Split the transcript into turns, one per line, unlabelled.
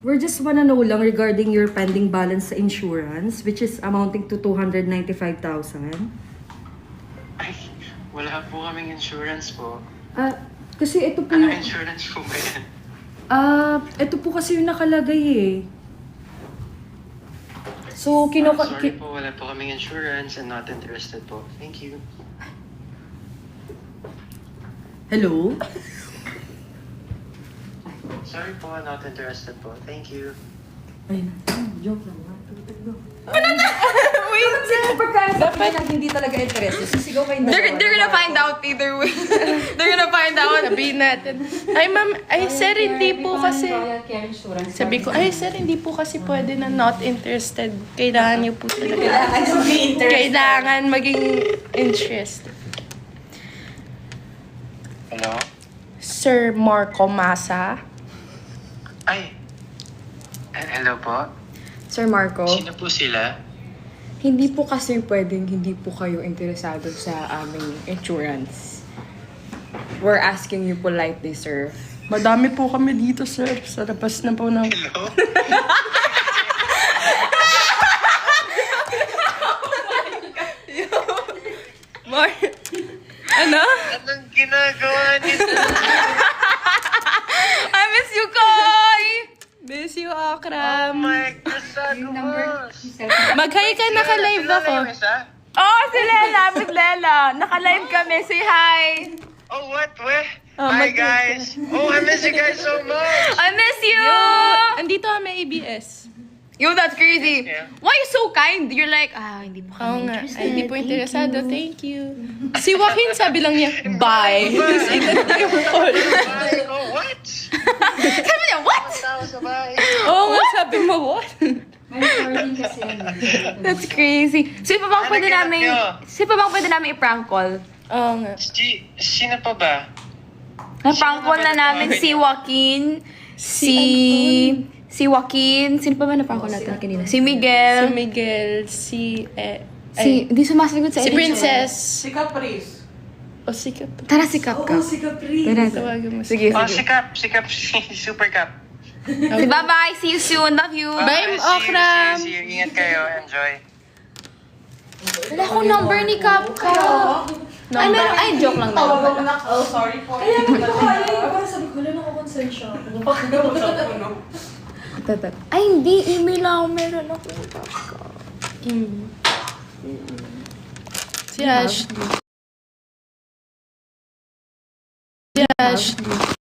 We just wanna know lang regarding your pending balance sa insurance, which is amounting to 295,000.
Ay, wala po kaming insurance po.
Kasi ito po
Ano
yung...
insurance po ba yan?
Ito po kasi yung nakalagay eh. So,
Sorry po, wala po kaming insurance and not interested po. Thank you.
Hello?
Sorry po, not interested po. Thank you.
Ay, joke lang.
Wait,
Dapat hindi talaga interest. Sisigaw kayo
they're gonna find out either way. They're gonna find out.
Sabihin natin. Ay, ma'am, ay, sir, hindi po kasi. Sabi ko, ay, sir, hindi po kasi pwede na not interested. Kailangan niyo po talaga. Kailangan maging interested.
Hello?
Sir Marco Masa.
Ay, hello po?
Sir Marco,
Sino po sila?
hindi po kasi pwedeng hindi po kayo interesado sa aming insurance. We're asking you politely, sir.
Madami po kami dito, sir. Sa labas na po ng...
Hello?
Ano?
Anong ginagawa nito?
I miss you, Koy! Miss you,
Oh
Akram.
my kasagos!
Mag-hi ka, naka-live ako.
Oh, si Lela! Miss Lela! Naka-live kami. Say hi!
Oh, what? Where?
Oh,
Hi,
mag-
guys! Oh, I miss you guys so much!
I miss you!
Andito kami ABS.
Yo, that's crazy.
Yeah.
Why you so kind? You're like, hindi po
Oo
kami
nga.
interested.
Ay, hindi po interesado. Thank you. Si Joaquin sabi lang niya, bye. Tapos ilan yung call.
Bye! Oh, what?
Sabi niya, what?
Bye!
Oo nga, sabi mo, what?
May recording kasi yan.
That's crazy. Sino pa bang
Ano
pwede
ginagawa
namin,
niyo?
sino pa bang pwede namin i-prank call?
Oo nga.
Sino pa ba?
Na-prank call na namin si Joaquin, si Joaquin, sino pa ba na-prank call natin kanina? Si
Si
Miguel,
Miguel,
hindi sumasagot sa
si
edition.
Princess.
Si Caprice.
O si Cap.
Tara, si Kap Kap.
Si Capri.
Tara,
Tawagan mo.
sige,
Oh,
sige.
si Super Cap.
Bye-bye, see you soon, love you.
Bye,
See you,
Okram.
see you. Ingat kayo. Enjoy.
Wala akong number ni Kap Kap. Ay, meron, ay, joke lang na.
Tawagan mo na. Oh, sorry po.
Kaya naman ko kaya. Para sabi ko, wala nakakonsent siya.
Ay, hindi, email ako, meron ako. Kap Kap.
Si Ashley. Si Ashley.